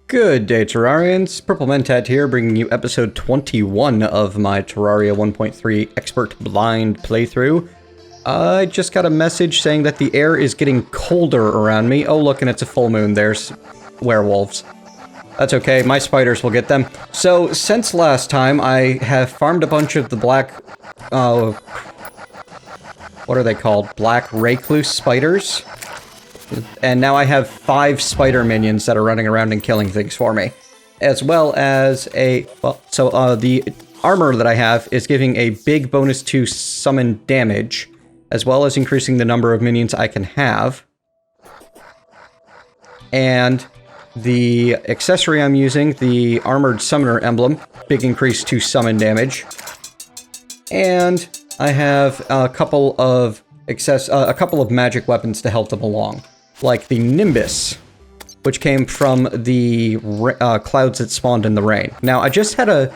Good day, Terrarians. Purple Mentat here, bringing you episode 21 of my Terraria 1.3 Expert Blind playthrough. I just got a message saying that the air is getting colder around me. Oh, look, and it's a full moon. There's werewolves. That's okay, my spiders will get them. So, since last time, I have farmed a bunch of the black... what are they called? Black recluse spiders? And now I have 5 spider minions that are running around and killing things for me. As well as a... well, so, the armor that I have is giving a big bonus to summon damage, as well as increasing the number of minions I can have. And the accessory I'm using, the Armored Summoner emblem, big increase to summon damage. And I have a couple of magic weapons to help them along. Like the Nimbus, which came from the clouds that spawned in the rain. Now, I just had a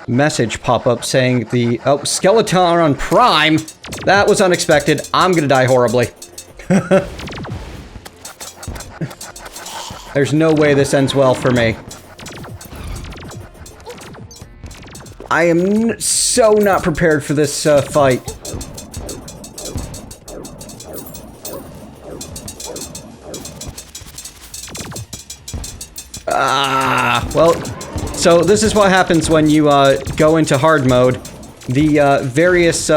message pop up saying the... oh, Skeleton Prime! That was unexpected. I'm gonna die horribly. There's no way this ends well for me. I am so not prepared for this fight. Well, so this is what happens when you go into hard mode. The various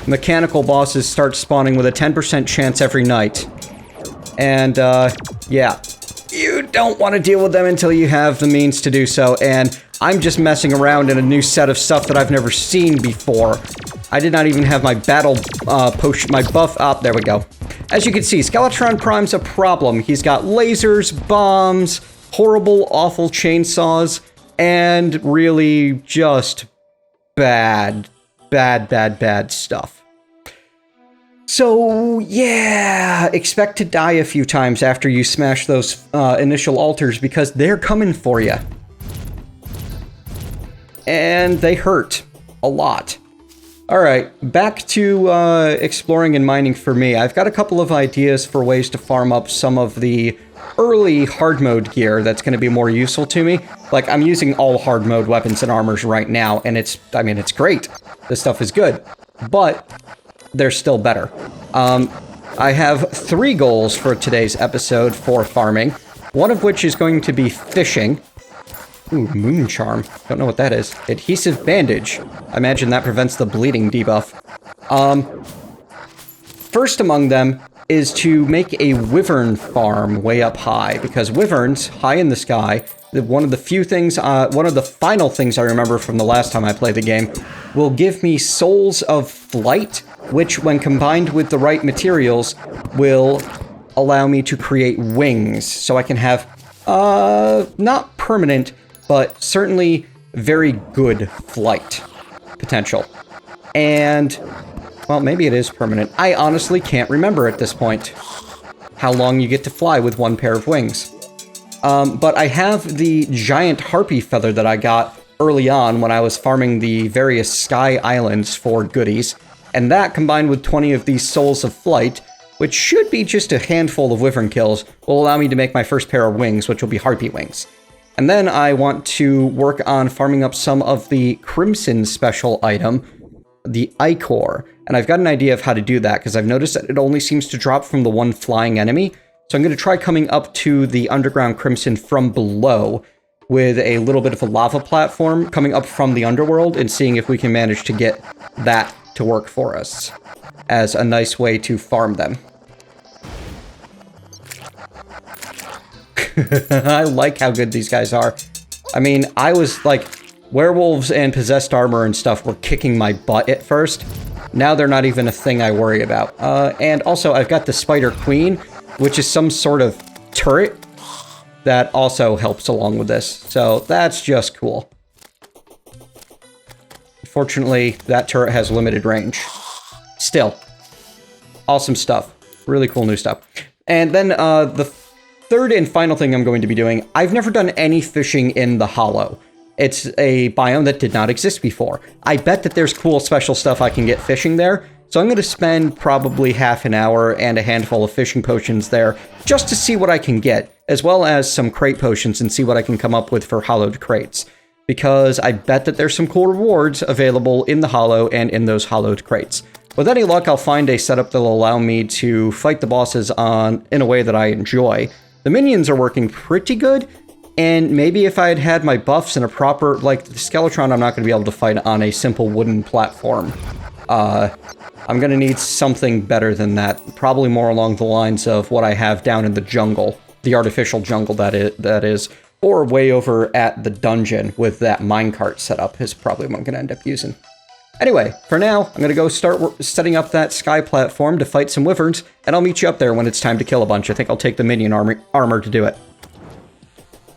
mechanical bosses start spawning with a 10% chance every night. And yeah, you don't want to deal with them until you have the means to do so, and I'm just messing around in a new set of stuff that I've never seen before. I did not even have my battle potion, my buff up. There we go. As you can see, Skeleton Prime's a problem. He's got lasers, bombs, horrible, awful chainsaws, and really just bad stuff. So, yeah, expect to die a few times after you smash those initial altars because they're coming for you. And they hurt a lot. Alright, back to exploring and mining for me. I've got a couple of ideas for ways to farm up some of the early hard mode gear that's going to be more useful to me. Like, I'm using all hard mode weapons and armors right now, and it's great. This stuff is good. But they're still better. I have 3 goals for today's episode for farming, one of which is going to be fishing. Ooh, Moon Charm. Don't know what that is. Adhesive Bandage. I imagine that prevents the bleeding debuff. First among them is to make a wyvern farm way up high, because wyverns, high in the sky, one of the final things I remember from the last time I played the game, will give me souls of flight, which, when combined with the right materials, will allow me to create wings, so I can have, not permanent, but certainly very good flight potential. And, well, maybe it is permanent. I honestly can't remember at this point how long you get to fly with one pair of wings. But I have the giant harpy feather that I got early on when I was farming the various sky islands for goodies, and that, combined with 20 of these souls of flight, which should be just a handful of wyvern kills, will allow me to make my first pair of wings, which will be harpy wings. And then I want to work on farming up some of the crimson special item, the ichor. And I've got an idea of how to do that, because I've noticed that it only seems to drop from the one flying enemy. So I'm going to try coming up to the underground crimson from below with a little bit of a lava platform coming up from the underworld and seeing if we can manage to get that to work for us as a nice way to farm them. I like how good these guys are. I mean, I was like, werewolves and possessed armor and stuff were kicking my butt at first. Now they're not even a thing I worry about. And also, I've got the Spider Queen, which is some sort of turret that also helps along with this. So that's just cool. Unfortunately, that turret has limited range. Still, awesome stuff. Really cool new stuff. And then the third and final thing I'm going to be doing, I've never done any fishing in the Hollow. It's a biome that did not exist before. I bet that there's cool special stuff I can get fishing there, So I'm going to spend probably half an hour and a handful of fishing potions there just to see what I can get, as well as some crate potions and see what I can come up with for hollowed crates. Because I bet that there's some cool rewards available in the hollow and in those hollowed crates. With any luck, I'll find a setup that'll allow me to fight the bosses in a way that I enjoy. The minions are working pretty good, and maybe if I had had my buffs in a proper, like the Skeletron, I'm not going to be able to fight on a simple wooden platform. I'm going to need something better than that, probably more along the lines of what I have down in the jungle, the artificial jungle that is, or way over at the dungeon with that minecart setup is probably what I'm going to end up using. Anyway, for now, I'm going to go start setting up that sky platform to fight some wyverns, and I'll meet you up there when it's time to kill a bunch. I think I'll take the minion armor to do it.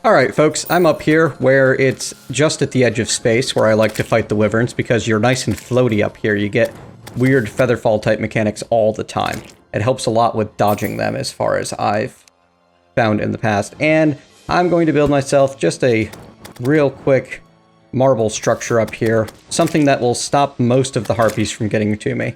Alright, folks, I'm up here where it's just at the edge of space where I like to fight the wyverns because you're nice and floaty up here. You get weird featherfall type mechanics all the time. It helps a lot with dodging them as far as I've found in the past. And I'm going to build myself just a real quick marble structure up here, something that will stop most of the harpies from getting to me.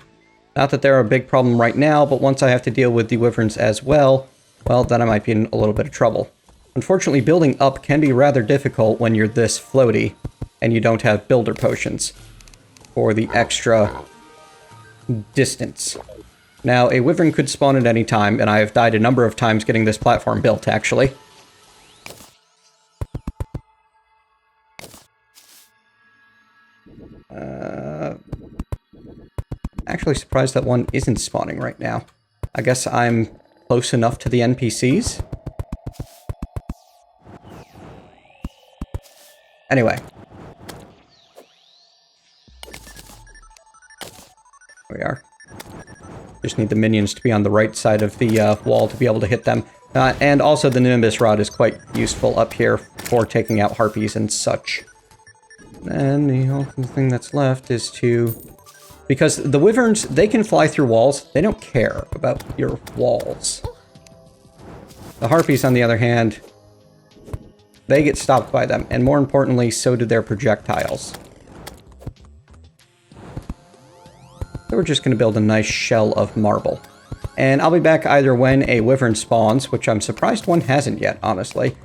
Not that they're a big problem right now, but once I have to deal with the wyverns as well, then I might be in a little bit of trouble. Unfortunately, building up can be rather difficult when you're this floaty and you don't have builder potions for the extra distance. Now, a wyvern could spawn at any time, and I have died a number of times getting this platform built, actually. Actually surprised that one isn't spawning right now. I guess I'm close enough to the NPCs. Anyway. There we are. Just need the minions to be on the right side of the wall to be able to hit them. And also the Nimbus Rod is quite useful up here for taking out harpies and such. And the only thing that's left is to... Because the wyverns, they can fly through walls. They don't care about your walls. The harpies, on the other hand, they get stopped by them. And more importantly, so do their projectiles. So we're just going to build a nice shell of marble. And I'll be back either when a wyvern spawns, which I'm surprised one hasn't yet, honestly,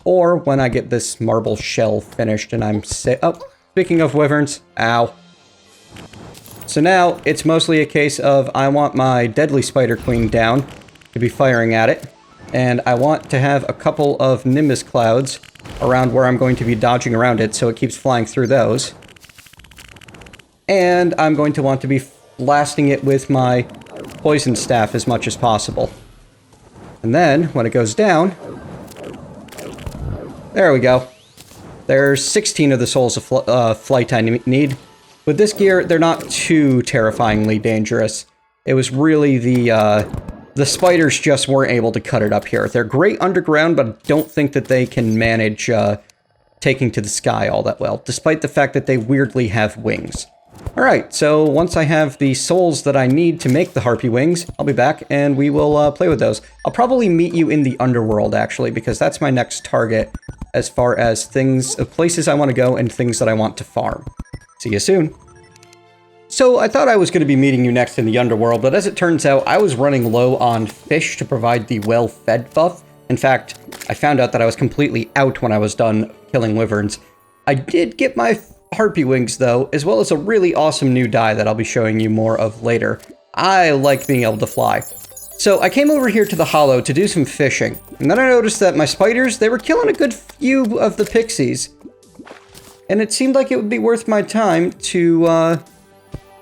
or when I get this marble shell finished and I'm oh, speaking of wyverns, ow. So now it's mostly a case of I want my deadly spider queen down to be firing at it, and I want to have a couple of nimbus clouds around where I'm going to be dodging around it so it keeps flying through those. And I'm going to want to be blasting it with my poison staff as much as possible. And then, when it goes down... There we go. There's 16 of the souls of flight I need. With this gear, they're not too terrifyingly dangerous. It was really the spiders just weren't able to cut it up here. They're great underground, but I don't think that they can manage taking to the sky all that well, despite the fact that they weirdly have wings. Alright, so once I have the souls that I need to make the harpy wings, I'll be back and we will play with those. I'll probably meet you in the underworld, actually, because that's my next target as far as places I want to go and things that I want to farm. See you soon. So I thought I was going to be meeting you next in the underworld, but as it turns out, I was running low on fish to provide the well-fed buff. In fact, I found out that I was completely out when I was done killing wyverns. I did get my harpy wings, though, as well as a really awesome new dye that I'll be showing you more of later. I like being able to fly. So I came over here to the hollow to do some fishing, and then I noticed that my spiders, they were killing a good few of the pixies. And it seemed like it would be worth my time to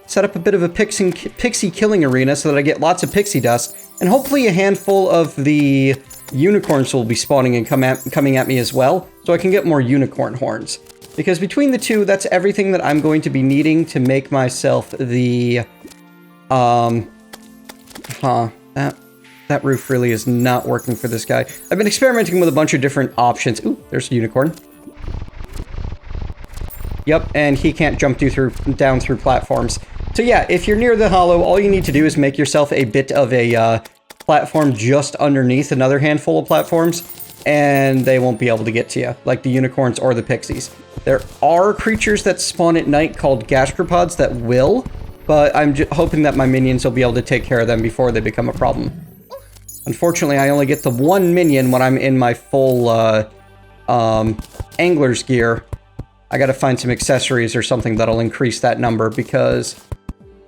set up a bit of a pixie killing arena so that I get lots of pixie dust, and hopefully a handful of the unicorns will be spawning and coming at me as well, so I can get more unicorn horns. Because between the two, that's everything that I'm going to be needing to make myself the... That roof really is not working for this guy. I've been experimenting with a bunch of different options. Ooh, there's a unicorn. Yep, and he can't jump down through platforms. So yeah, if you're near the hollow, all you need to do is make yourself a bit of a platform just underneath another handful of platforms, and they won't be able to get to you, like the unicorns or the pixies. There are creatures that spawn at night called gastropods that will, but I'm hoping that my minions will be able to take care of them before they become a problem. Unfortunately, I only get the one minion when I'm in my full angler's gear. I gotta find some accessories or something that'll increase that number, because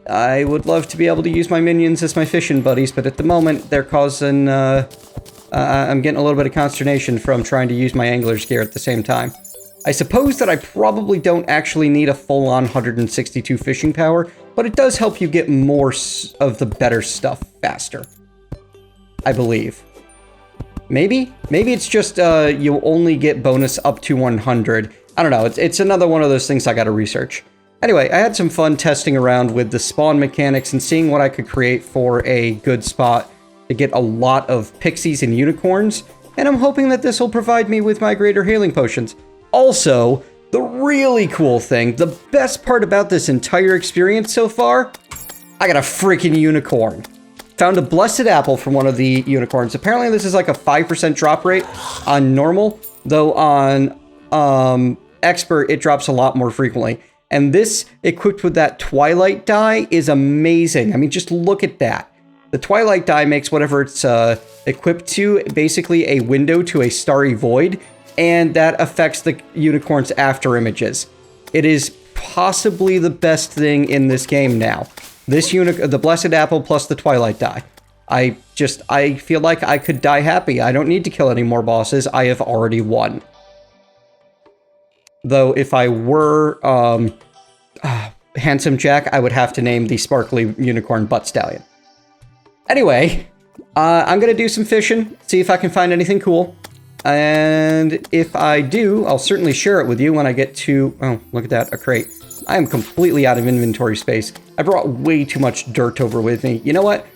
I would love to be able to use my minions as my fishing buddies, but at the moment they're causing, I'm getting a little bit of consternation from trying to use my angler's gear at the same time. I suppose that I probably don't actually need a full-on 162 fishing power, but it does help you get more of the better stuff faster. I believe. Maybe? Maybe it's just, you only get bonus up to 100. I don't know, it's another one of those things I gotta research. Anyway, I had some fun testing around with the spawn mechanics and seeing what I could create for a good spot to get a lot of pixies and unicorns, and I'm hoping that this will provide me with my greater healing potions. Also, the really cool thing, the best part about this entire experience so far, I got a freaking unicorn. Found a blessed apple from one of the unicorns. Apparently this is like a 5% drop rate on normal, though on expert it drops a lot more frequently. And this, equipped with that Twilight dye, is amazing. I mean, just look at that. The Twilight dye makes whatever it's equipped to basically a window to a starry void, and that affects the unicorn's after images. It is possibly the best thing in this game now. This the Blessed Apple plus the Twilight dye. I feel like I could die happy. I don't need to kill any more bosses. I have already won. Though if I were Handsome Jack, I would have to name the sparkly unicorn Butt Stallion. Anyway, I'm gonna do some fishing, see if I can find anything cool. And if I do, I'll certainly share it with you when I get to... Oh, look at that, a crate. I am completely out of inventory space. I brought way too much dirt over with me. You know what?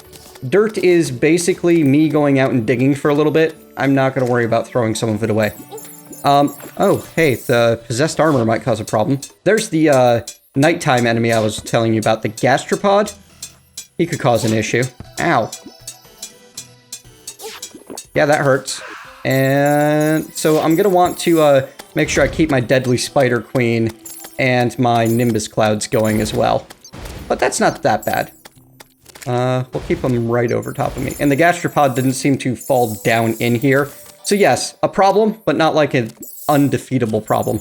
Dirt is basically me going out and digging for a little bit. I'm not going to worry about throwing some of it away. Oh, hey, the possessed armor might cause a problem. There's the, nighttime enemy I was telling you about, the gastropod. He could cause an issue. Ow. Yeah, that hurts. And so I'm gonna want to make sure I keep my deadly spider queen and my nimbus clouds going as well. But that's not that bad. We'll keep them right over top of me. And the gastropod didn't seem to fall down in here. So yes, a problem, but not like an undefeatable problem.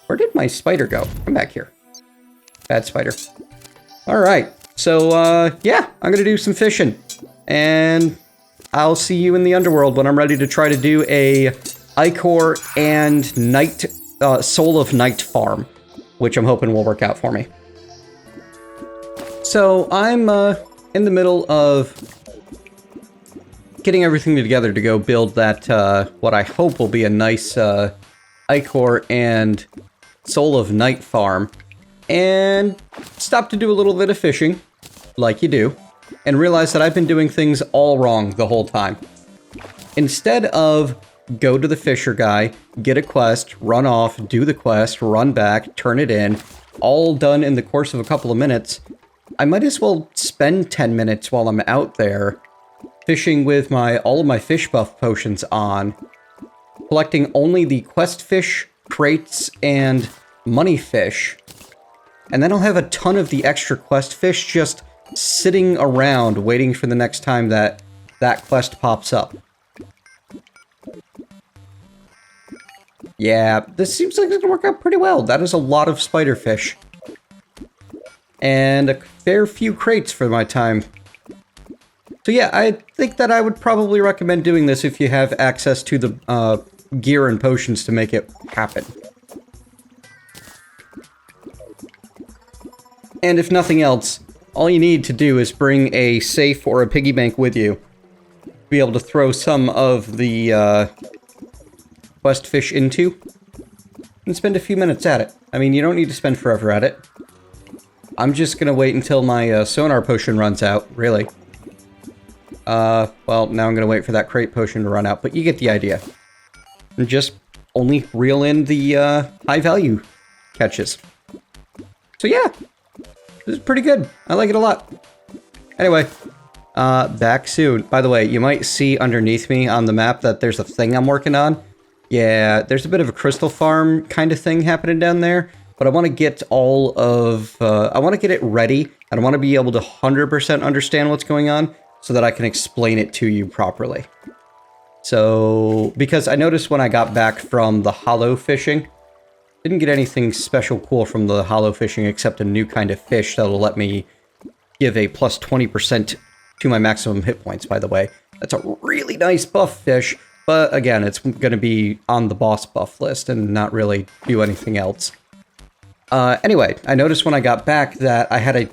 Where did my spider go? Come back here. Bad spider. All right. So, yeah, I'm gonna do some fishing. And I'll see you in the underworld when I'm ready to try to do a Ichor and Night, Soul of Night farm, which I'm hoping will work out for me. So I'm in the middle of getting everything together to go build that, what I hope will be a nice Ichor and Soul of Night farm, and stopped to do a little bit of fishing, like you do, and realized that I've been doing things all wrong the whole time. Instead of go to the fisher guy, get a quest, run off, do the quest, run back, turn it in, all done in the course of a couple of minutes, I might as well spend 10 minutes while I'm out there fishing with all of my fish buff potions on, collecting only the quest fish, crates, and money fish, and then I'll have a ton of the extra quest fish just sitting around waiting for the next time that quest pops up. Yeah, this seems like it's gonna work out pretty well. That is a lot of spiderfish. And a fair few crates for my time. So yeah, I think that I would probably recommend doing this if you have access to the gear and potions to make it happen. And if nothing else, all you need to do is bring a safe or a piggy bank with you. Be able to throw some of the quest fish into, and spend a few minutes at it. I mean, you don't need to spend forever at it. I'm just gonna wait until my sonar potion runs out, really. Well, now I'm gonna wait for that crate potion to run out, but you get the idea. And just only reel in the high value catches. So yeah, this is pretty good. I like it a lot. Anyway, back soon. By the way, you might see underneath me on the map that there's a thing I'm working on. Yeah, there's a bit of a crystal farm kind of thing happening down there. but I want to get all of, I want to get it ready, and I want to be able to 100% understand what's going on so that I can explain it to you properly. So, because I noticed when I got back from the hollow fishing, didn't get anything special cool from the hollow fishing except a new kind of fish that'll let me give a plus 20% to my maximum hit points, by the way. That's a really nice buff fish, but again, it's going to be on the boss buff list and not really do anything else. Anyway, I noticed when I got back that I had a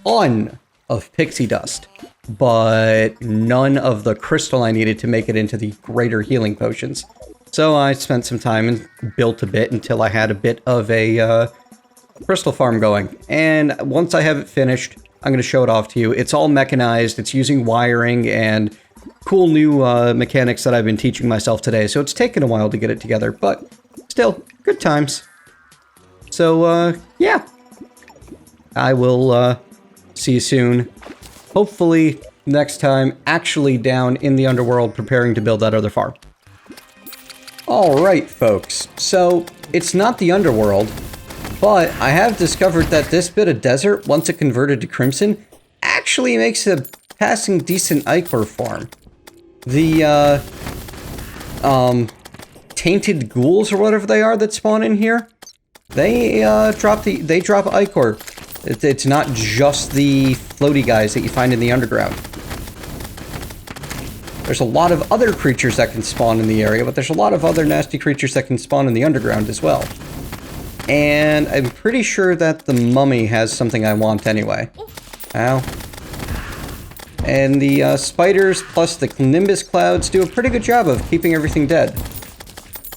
ton of pixie dust, but none of the crystal I needed to make it into the greater healing potions. So I spent some time and built a bit until I had a bit of a crystal farm going. And once I have it finished, I'm going to show it off to you. It's all mechanized, it's using wiring and cool new mechanics that I've been teaching myself today. So it's taken a while to get it together, but still, good times. So, yeah. I will see you soon. Hopefully, next time, actually down in the underworld preparing to build that other farm. Alright, folks. So, it's not the underworld, but I have discovered that this bit of desert, once it converted to crimson, actually makes a passing decent ichor farm. The, tainted ghouls or whatever they are that spawn in here, they drop ichor. It's not just the floaty guys that you find in the underground. There's a lot of other creatures that can spawn in the area, but there's a lot of other nasty creatures that can spawn in the underground as well. And I'm pretty sure that the mummy has something I want anyway. Ow. And the spiders plus the nimbus clouds do a pretty good job of keeping everything dead.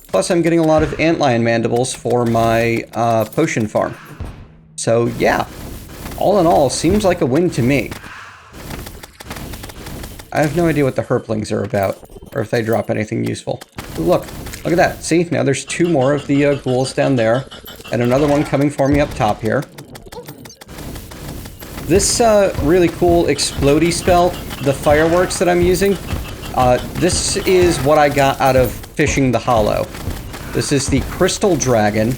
Plus I'm getting a lot of antlion mandibles for my potion farm. So yeah, all in all, seems like a win to me. I have no idea what the herplings are about, or if they drop anything useful. Ooh, look at that. See, now there's two more of the ghouls down there, and another one coming for me up top here. This really cool explodey spell, the fireworks that I'm using, this is what I got out of fishing the hollow. This is the Crystal Dragon,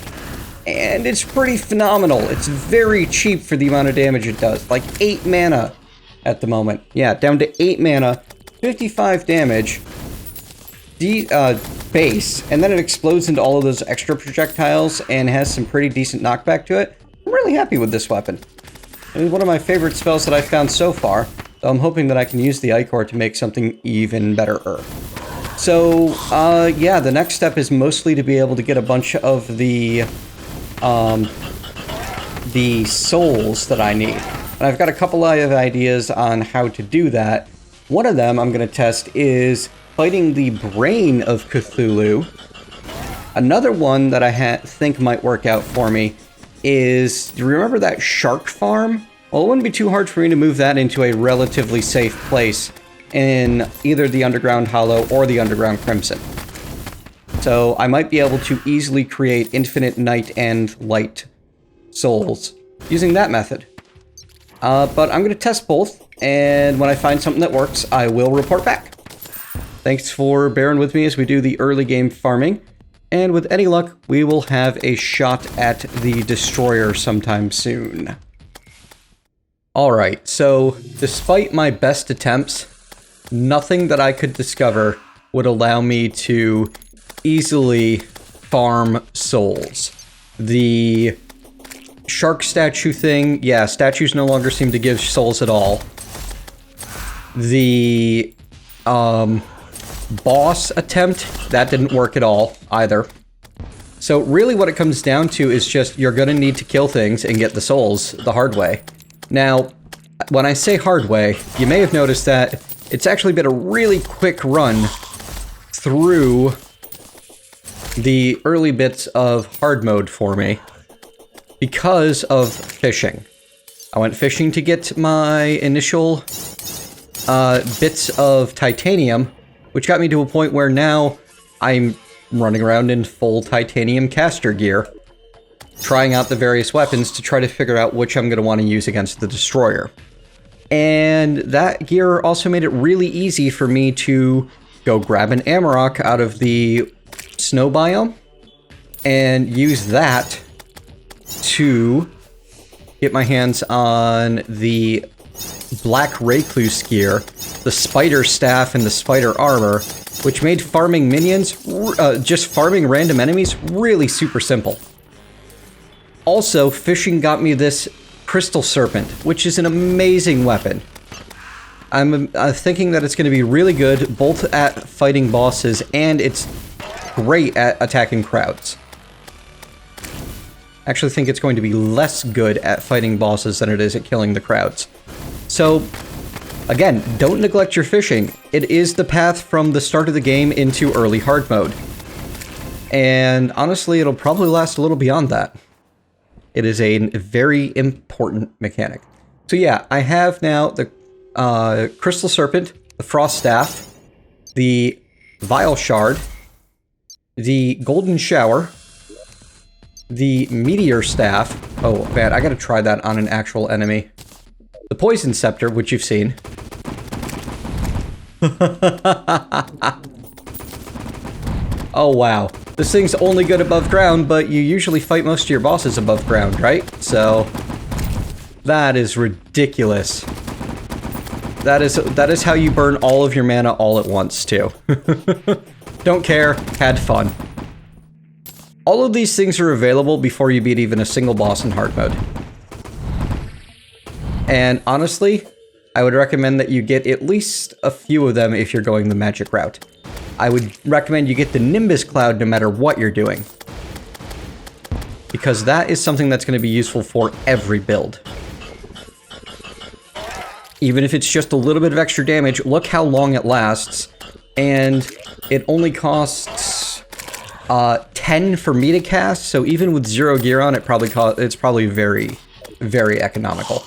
and it's pretty phenomenal. It's very cheap for the amount of damage it does, like 8 mana. At the moment. Yeah, down to 8 mana, 55 damage, base, and then it explodes into all of those extra projectiles and has some pretty decent knockback to it. I'm really happy with this weapon. It's one of my favorite spells that I've found so far, so I'm hoping that I can use the ichor to make something even better. So, yeah, the next step is mostly to be able to get a bunch of the souls that I need. And I've got a couple of ideas on how to do that. One of them I'm going to test is fighting the brain of Cthulhu. Another one that I think might work out for me is, do you remember that shark farm? Well, it wouldn't be too hard for me to move that into a relatively safe place in either the Underground Hollow or the Underground Crimson. So I might be able to easily create infinite night and light souls using that method. But I'm going to test both, and when I find something that works, I will report back. Thanks for bearing with me as we do the early game farming, and with any luck, we will have a shot at the Destroyer sometime soon. Alright, so despite my best attempts, nothing that I could discover would allow me to easily farm souls. The shark statue thing, yeah, statues no longer seem to give souls at all. The boss attempt, that didn't work at all either. So really what it comes down to is just you're gonna need to kill things and get the souls the hard way. Now, when I say hard way, you may have noticed that it's actually been a really quick run through the early bits of hard mode for me. Because of fishing. I went fishing to get my initial bits of titanium, which got me to a point where now I'm running around in full titanium caster gear, trying out the various weapons to try to figure out which I'm going to want to use against the Destroyer. And that gear also made it really easy for me to go grab an Amarok out of the snow biome and use that to get my hands on the black recluse gear, the spider staff, and the spider armor, which made farming minions, just farming random enemies, really super simple. Also, fishing got me this crystal serpent, which is an amazing weapon. I'm thinking that it's going to be really good both at fighting bosses, and it's great at attacking crowds. I actually think it's going to be less good at fighting bosses than it is at killing the crowds. So, again, don't neglect your fishing. It is the path from the start of the game into early hard mode. And honestly, it'll probably last a little beyond that. It is a very important mechanic. So yeah, I have now the Crystal Serpent, the Frost Staff, the Vile Shard, the Golden Shower, the Meteor Staff. Oh man, I gotta try that on an actual enemy. The Poison Scepter, which you've seen. Oh wow. This thing's only good above ground, but you usually fight most of your bosses above ground, right? So that is ridiculous. That is how you burn all of your mana all at once, too. Don't care, had fun. All of these things are available before you beat even a single boss in hard mode. And honestly, I would recommend that you get at least a few of them if you're going the magic route. I would recommend you get the Nimbus Cloud no matter what you're doing, because that is something that's going to be useful for every build. Even if it's just a little bit of extra damage, look how long it lasts, and it only costs 10 for me to cast, so even with 0 gear on, it's probably very, very economical.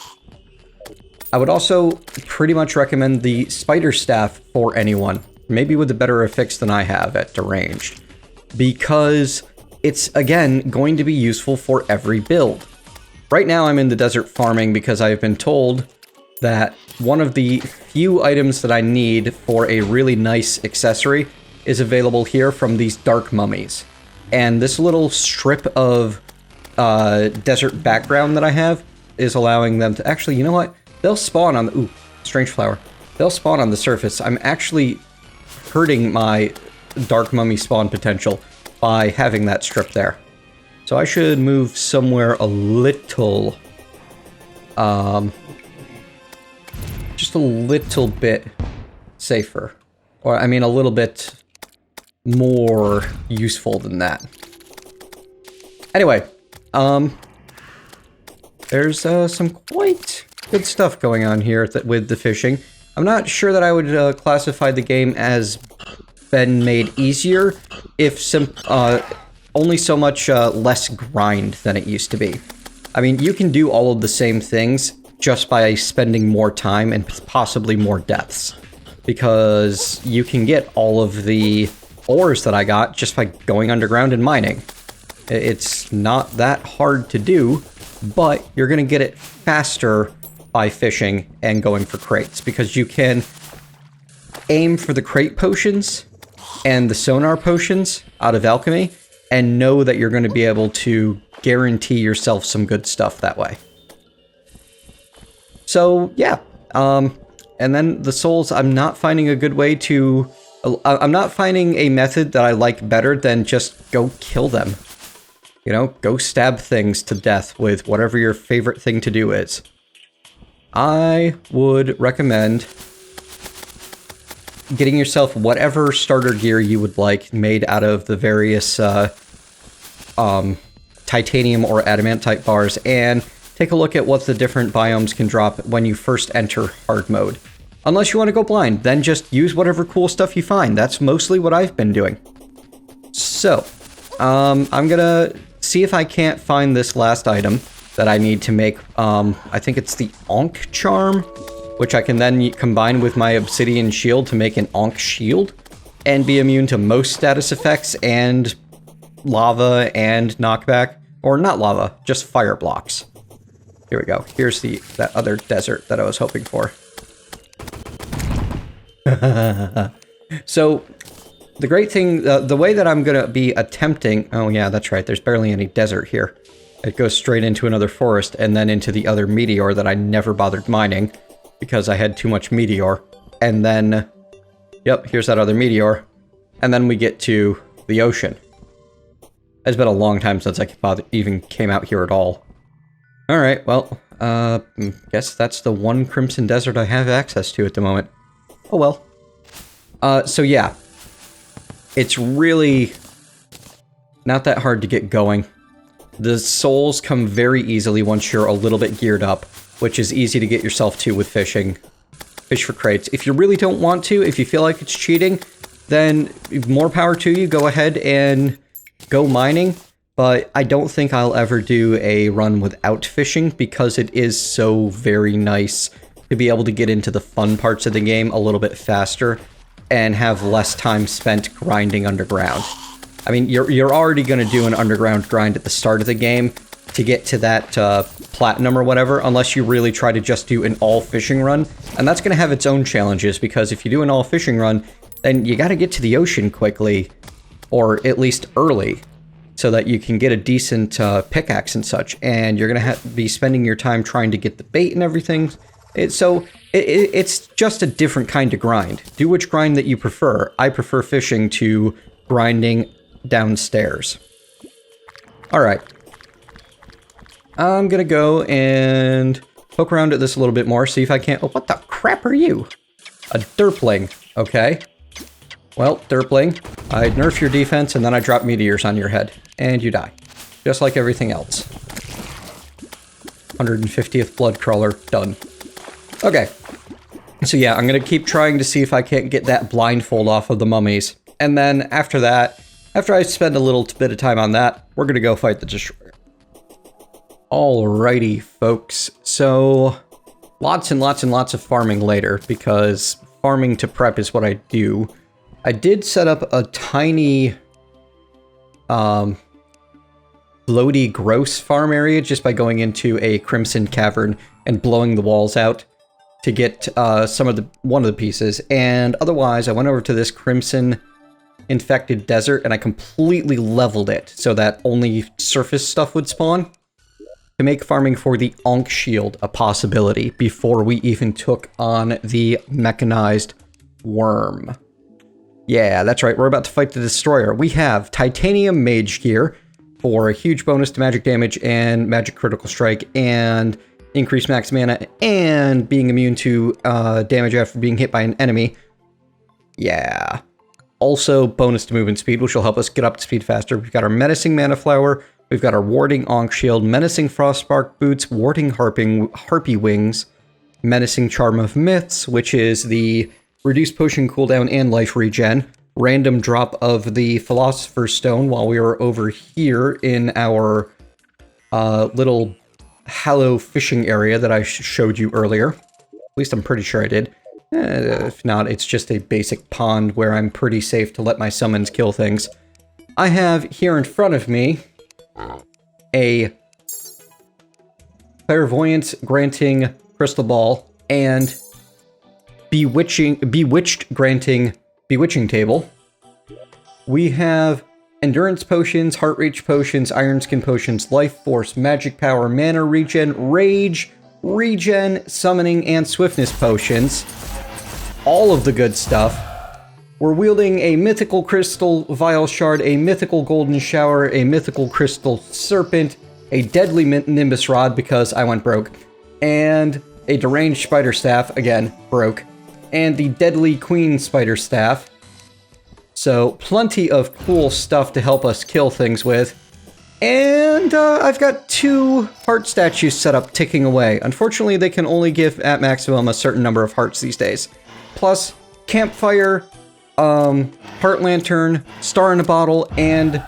I would also pretty much recommend the Spider Staff for anyone, maybe with a better affix than I have at Deranged, because it's, again, going to be useful for every build. Right now I'm in the desert farming because I've been told that one of the few items that I need for a really nice accessory is available here from these dark mummies. And this little strip of desert background that I have is allowing them to... Actually, you know what? They'll spawn on the... Ooh, strange flower. They'll spawn on the surface. I'm actually hurting my dark mummy spawn potential by having that strip there. So I should move somewhere a little... just a little bit safer. Or, I mean, a little bit more useful than that. Anyway, there's some quite good stuff going on here with the fishing. I'm not sure that I would classify the game as been made easier, if only so much less grind than it used to be. I mean, you can do all of the same things just by spending more time and possibly more deaths, because you can get all of the ores that I got just by going underground and mining. It's not that hard to do, but you're going to get it faster by fishing and going for crates, because you can aim for the crate potions and the sonar potions out of alchemy and know that you're going to be able to guarantee yourself some good stuff that way. So yeah, and then the souls, I'm not finding a good way to... I'm not finding a method that I like better than just go kill them. You know, go stab things to death with whatever your favorite thing to do is. I would recommend getting yourself whatever starter gear you would like made out of the various titanium or adamantite bars, and take a look at what the different biomes can drop when you first enter hard mode. Unless you want to go blind, then just use whatever cool stuff you find. That's mostly what I've been doing. So, I'm gonna see if I can't find this last item that I need to make, I think it's the Ankh Charm, which I can then combine with my Obsidian Shield to make an Ankh Shield, and be immune to most status effects, and lava, and knockback. Or not lava, just fire blocks. Here we go. Here's that other desert that I was hoping for. So, the great thing, the way that I'm going to be attempting... Oh yeah, that's right, there's barely any desert here. it goes straight into another forest and then into the other meteor that I never bothered mining because I had too much meteor. And then, yep, here's that other meteor. And then we get to the ocean. It's been a long time since I even came out here at all. Alright, well, guess that's the one Crimson Desert I have access to at the moment. Oh well. So yeah. It's really not that hard to get going. The souls come very easily once you're a little bit geared up, which is easy to get yourself to with fishing. Fish for crates. If you really don't want to, if you feel like it's cheating, then more power to you. Go ahead and go mining. But I don't think I'll ever do a run without fishing because it is so very nice to be able to get into the fun parts of the game a little bit faster and have less time spent grinding underground. I mean, you're already going to do an underground grind at the start of the game to get to that platinum or whatever, unless you really try to just do an all-fishing run. And that's going to have its own challenges, because if you do an all-fishing run, then you got to get to the ocean quickly, or at least early, so that you can get a decent pickaxe and such. And you're going to be spending your time trying to get the bait and everything. It's just a different kind of grind. Do which grind that you prefer. I prefer fishing to grinding downstairs. Alright. I'm gonna go and poke around at this a little bit more, see if I can't... Oh, what the crap are you? A derpling. Okay. Well, derpling, I nerf your defense and then I drop meteors on your head. And you die. Just like everything else. 150th blood crawler. Done. Okay. So yeah, I'm gonna keep trying to see if I can't get that blindfold off of the mummies. And then after that, after I spend a little bit of time on that, we're gonna go fight the Destroyer. Alrighty, folks. So, lots and lots and lots of farming later, because farming to prep is what I do. I did set up a tiny, floaty, gross farm area just by going into a crimson cavern and blowing the walls out to get one of the pieces. And otherwise, I went over to this crimson infected desert and I completely leveled it so that only surface stuff would spawn to make farming for the Ankh shield a possibility before we even took on the mechanized worm. Yeah, that's right, we're about to fight the Destroyer. We have titanium mage gear for a huge bonus to magic damage and magic critical strike and increased max mana and being immune to damage after being hit by an enemy. Yeah. Also, bonus to movement speed, which will help us get up to speed faster. We've got our Menacing Mana Flower, we've got our Warding Ankh Shield, Menacing Frostspark Boots, Warding Harpy Wings, Menacing Charm of Myths, which is the reduced potion cooldown and life regen, random drop of the Philosopher's Stone while we were over here in our little hallow fishing area that I showed you earlier. At least I'm pretty sure I did. If not, it's just a basic pond where I'm pretty safe to let my summons kill things. I have here in front of me a clairvoyance granting crystal ball and bewitched granting bewitching table. We have endurance potions, heart reach potions, iron skin potions, life force, magic power, mana regen, rage, regen, summoning, and swiftness potions. All of the good stuff. We're wielding a mythical crystal vial shard, a mythical golden shower, a mythical crystal serpent, a deadly nimbus rod because I went broke, and a deranged spider staff, again, broke, and the deadly queen spider staff. So plenty of cool stuff to help us kill things with. And I've got 2 heart statues set up ticking away. Unfortunately, they can only give at maximum a certain number of hearts these days. Plus, campfire, heart lantern, star in a bottle, and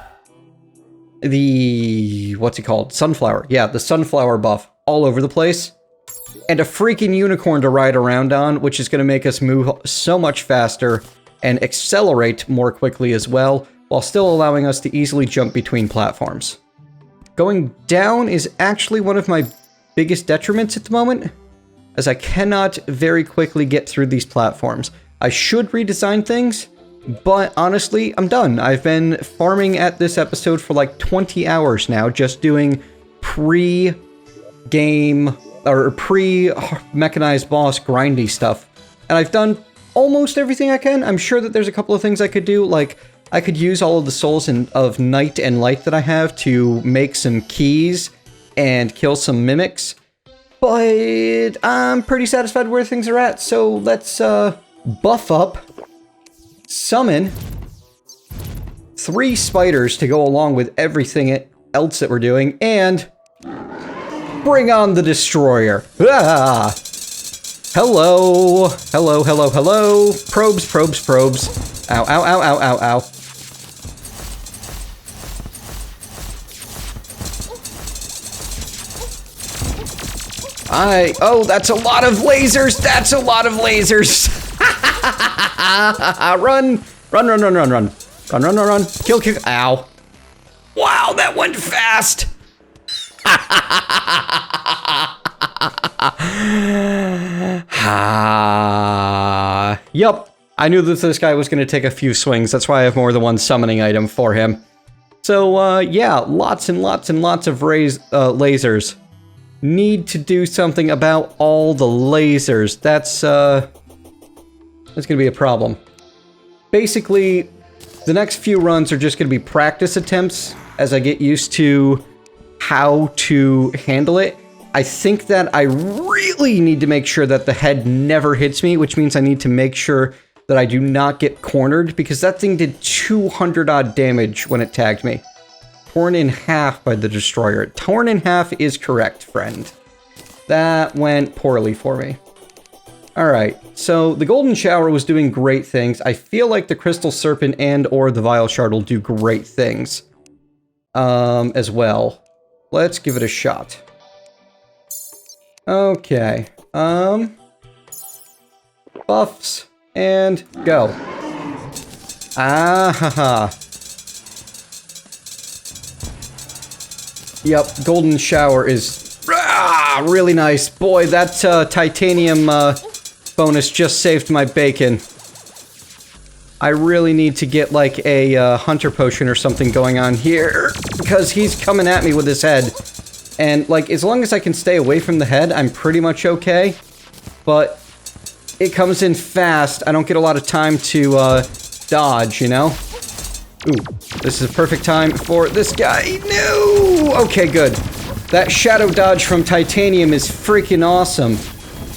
the... what's it called? Sunflower. Yeah, the sunflower buff all over the place. And a freaking unicorn to ride around on, which is going to make us move so much faster and accelerate more quickly as well, while still allowing us to easily jump between platforms. Going down is actually one of my biggest detriments at the moment, as I cannot very quickly get through these platforms. I should redesign things, but honestly, I'm done. I've been farming at this episode for like 20 hours now, just doing pre-game or pre-mechanized boss grindy stuff. And I've done almost everything I can. I'm sure that there's a couple of things I could do, like I could use all of the souls of night and light that I have to make some keys and kill some mimics. But I'm pretty satisfied where things are at, so let's buff up, summon 3 spiders to go along with everything else that we're doing, and bring on the destroyer. Ah! Hello! Hello, hello, hello! Probes, probes, probes. Ow, ow, ow, ow, ow, ow. Oh, that's a lot of lasers! That's a lot of lasers! Run! Run, run, run, run, run. Run, run, run, run. Kill, kill. Ow. Wow, that went fast! Yup. I knew that this guy was going to take a few swings. That's why I have more than one summoning item for him. So, yeah, lots and lots and lots of lasers. Need to do something about all the lasers. That's gonna be a problem. Basically, the next few runs are just gonna be practice attempts as I get used to how to handle it. I think that I really need to make sure that the head never hits me, which means I need to make sure that I do not get cornered, because that thing did 200 odd damage when it tagged me. Torn in half by the destroyer. Torn in half is correct, friend. That went poorly for me. Alright, so the golden shower was doing great things. I feel like the crystal serpent and or the vile shard will do great things. As well. Let's give it a shot. Okay. Buffs and go. Ah ha ha. Yep, golden shower is really nice. Boy, that titanium bonus just saved my bacon. I really need to get like a hunter potion or something going on here, because he's coming at me with his head. And like, as long as I can stay away from the head, I'm pretty much okay. But it comes in fast. I don't get a lot of time to dodge, you know? Ooh, this is a perfect time for this guy. No! Okay, good. That shadow dodge from titanium is freaking awesome.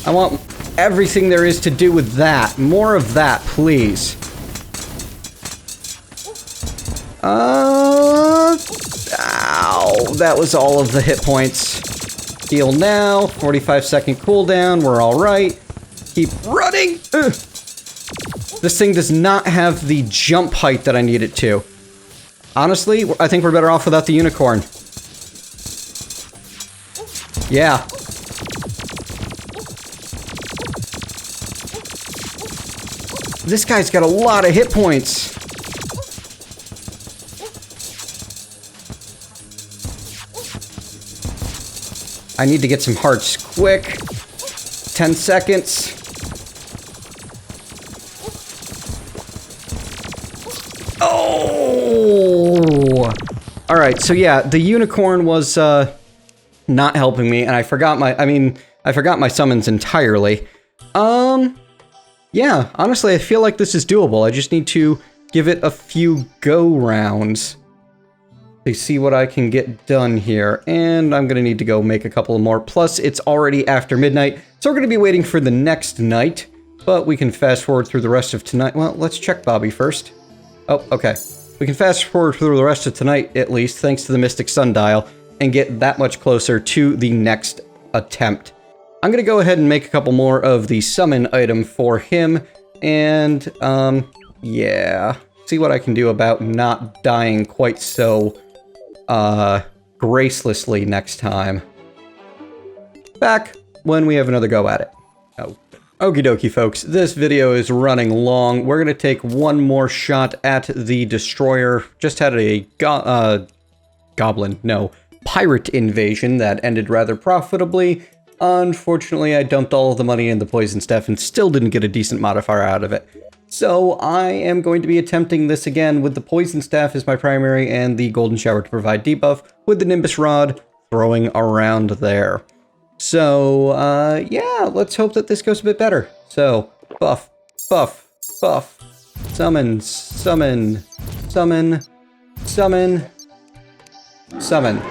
I want everything there is to do with that. More of that, please. Ow, that was all of the hit points. Heal now, 45-second cooldown, we're alright. Keep running! Ugh. This thing does not have the jump height that I need it to. Honestly, I think we're better off without the unicorn. Yeah. This guy's got a lot of hit points. I need to get some hearts quick. 10 seconds. Oh! Alright, so yeah, the unicorn was not helping me, and I forgot my summons entirely. Yeah, honestly, I feel like this is doable. I just need to give it a few go-rounds to see what I can get done here. And I'm gonna need to go make a couple more. Plus, it's already after midnight, so we're gonna be waiting for the next night. But we can fast forward through the rest of tonight. Well, let's check Bobby first. Oh, okay. We can fast forward through the rest of tonight, at least, thanks to the Mystic Sundial, and get that much closer to the next attempt. I'm gonna go ahead and make a couple more of the summon item for him, and, yeah. See what I can do about not dying quite so, gracelessly next time. Back when we have another go at it. Oh. Okie dokie, folks. This video is running long. We're gonna take one more shot at the destroyer. Just had a pirate invasion that ended rather profitably. Unfortunately, I dumped all of the money in the poison staff and still didn't get a decent modifier out of it. So I am going to be attempting this again with the poison staff as my primary and the golden shower to provide debuff, with the Nimbus Rod throwing around there. So, yeah, let's hope that this goes a bit better. So, buff, buff, buff, summon, summon, summon, summon, summon.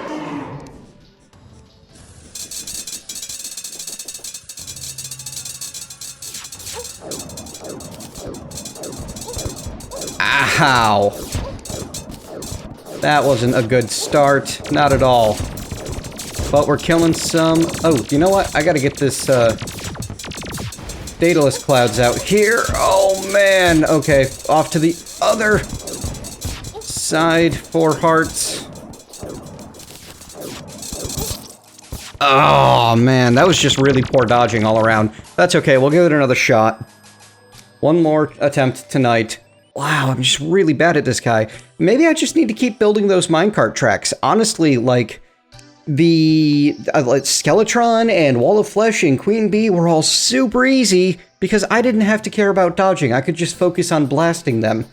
Ow. That wasn't a good start. Not at all. But we're killing some... Oh, you know what? I gotta get this, Daedalus clouds out here. Oh, man. Okay, off to the other side. 4 hearts. Oh, man. That was just really poor dodging all around. That's okay. We'll give it another shot. One more attempt tonight. Wow, I'm just really bad at this guy. Maybe I just need to keep building those minecart tracks. Honestly, like, the Skeletron and Wall of Flesh and Queen Bee were all super easy because I didn't have to care about dodging. I could just focus on blasting them.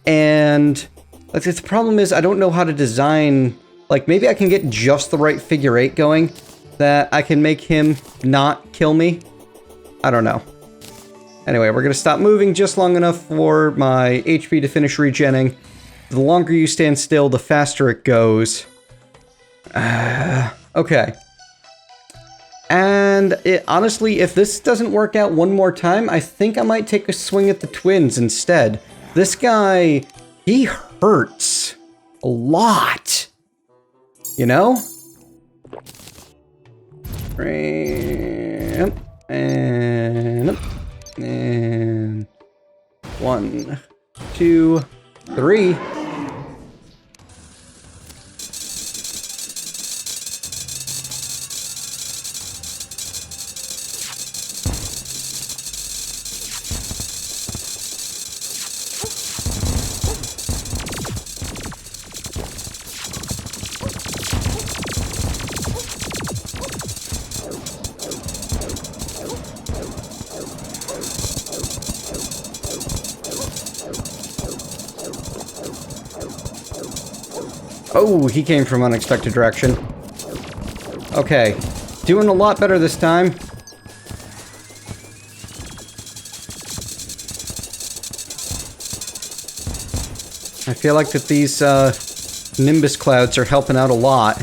And the problem is I don't know how to design... Like, maybe I can get just the right figure 8 going that I can make him not kill me. I don't know. Anyway, we're going to stop moving just long enough for my HP to finish regenning. The longer you stand still, the faster it goes. Okay. And honestly, if this doesn't work out one more time, I think I might take a swing at the twins instead. This guy, he hurts a lot. You know? And 1, 2, 3. Oh, he came from unexpected direction. Okay. Doing a lot better this time. I feel like that these Nimbus clouds are helping out a lot.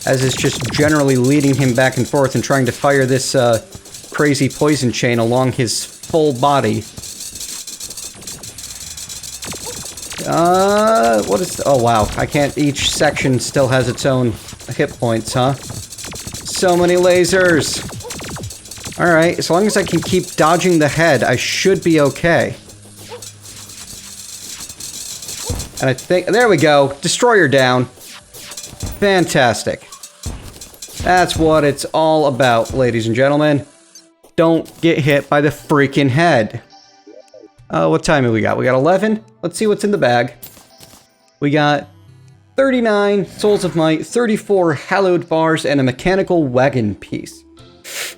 As is just generally leading him back and forth and trying to fire this crazy poison chain along his full body. What is... Oh, wow. I can't... Each section still has its own hit points, huh? So many lasers! Alright, as long as I can keep dodging the head, I should be okay. And I think... There we go! Destroyer down. Fantastic. That's what it's all about, ladies and gentlemen. Don't get hit by the freaking head. What time have we got? We got 11. Let's see what's in the bag. We got 39 Souls of Might, 34 Hallowed Bars, and a mechanical wagon piece.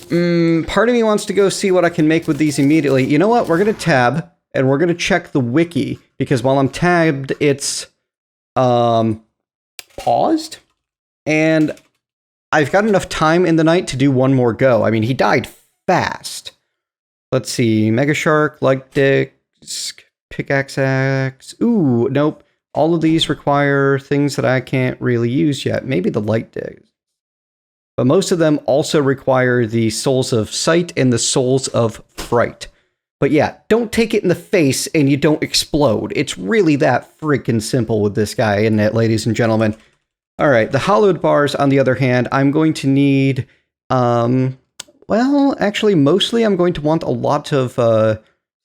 Part of me wants to go see what I can make with these immediately. You know what? We're going to tab, and we're going to check the wiki, because while I'm tabbed, it's paused. And I've got enough time in the night to do one more go. I mean, he died fast. Let's see. Mega Shark, Light Disc, Pickaxe Axe. Ooh, nope. All of these require things that I can't really use yet. Maybe the Light Disc. But most of them also require the Souls of Sight and the Souls of Fright. But yeah, don't take it in the face and you don't explode. It's really that freaking simple with this guy, isn't it, ladies and gentlemen? Alright, the Hallowed Bars, on the other hand, I'm going to need, well, actually, mostly I'm going to want a lot of,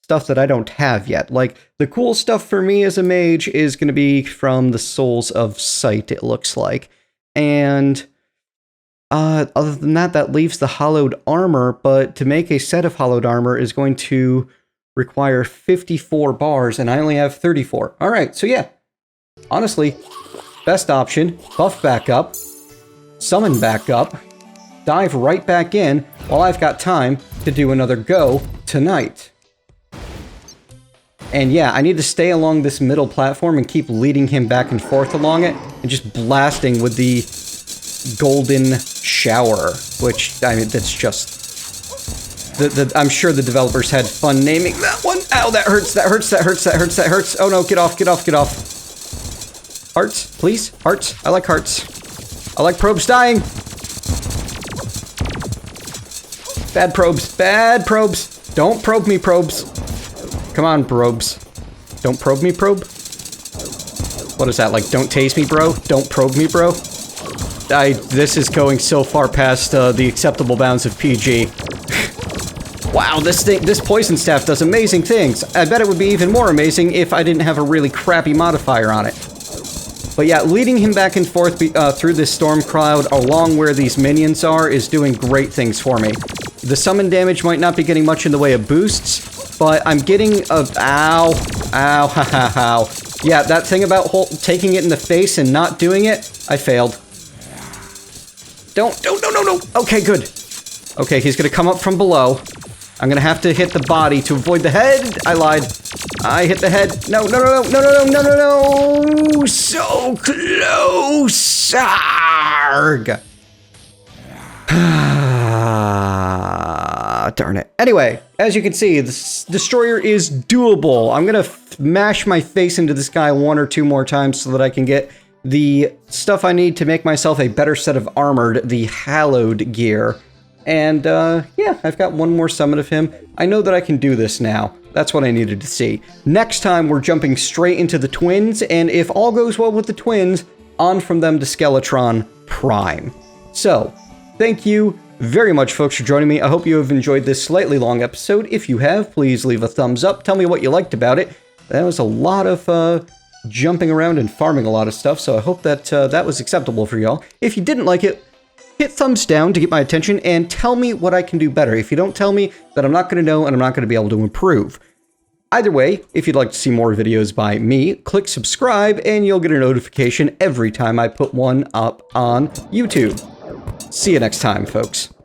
stuff that I don't have yet. Like, the cool stuff for me as a mage is going to be from the Souls of Sight, it looks like. And, other than that, that leaves the Hallowed Armor, but to make a set of Hallowed Armor is going to require 54 bars, and I only have 34. Alright, so yeah, honestly... Best option, buff back up, summon back up, dive right back in while I've got time to do another go tonight. And yeah, I need to stay along this middle platform and keep leading him back and forth along it, and just blasting with the golden shower, which, I mean, that's just... I'm sure the developers had fun naming that one. Ow, that hurts, that hurts, that hurts, that hurts, that hurts. Oh no, get off, get off, get off. Hearts, please, hearts. I like hearts. I like probes dying. Bad probes, bad probes. Don't probe me, probes. Come on, probes. Don't probe me, probe? What is that, like, don't tase me, bro? Don't probe me, bro? This is going so far past the acceptable bounds of PG. Wow, this poison staff does amazing things. I bet it would be even more amazing if I didn't have a really crappy modifier on it. But yeah, leading him back and forth through this storm cloud along where these minions are is doing great things for me. The summon damage might not be getting much in the way of boosts, but I'm getting a... Ow. Ow. Ha ha ha. Yeah, that thing about taking it in the face and not doing it, I failed. No. Okay, good. Okay, he's gonna come up from below. I'm gonna have to hit the body to avoid the head. I lied. I hit the head. No. So close. Arrgh. Darn it. Anyway, as you can see, this destroyer is doable. I'm gonna mash my face into this guy 1 or 2 more times so that I can get the stuff I need to make myself a better set of armored, the hallowed gear. And, yeah, I've got 1 more summon of him. I know that I can do this now. That's what I needed to see. Next time, we're jumping straight into the twins, and if all goes well with the twins, on from them to Skeletron Prime. So, thank you very much, folks, for joining me. I hope you have enjoyed this slightly long episode. If you have, please leave a thumbs up. Tell me what you liked about it. That was a lot of, jumping around and farming a lot of stuff, so I hope that, that was acceptable for y'all. If you didn't like it, hit thumbs down to get my attention, and tell me what I can do better. If you don't tell me, then I'm not going to know, and I'm not going to be able to improve. Either way, if you'd like to see more videos by me, click subscribe, and you'll get a notification every time I put one up on YouTube. See you next time, folks.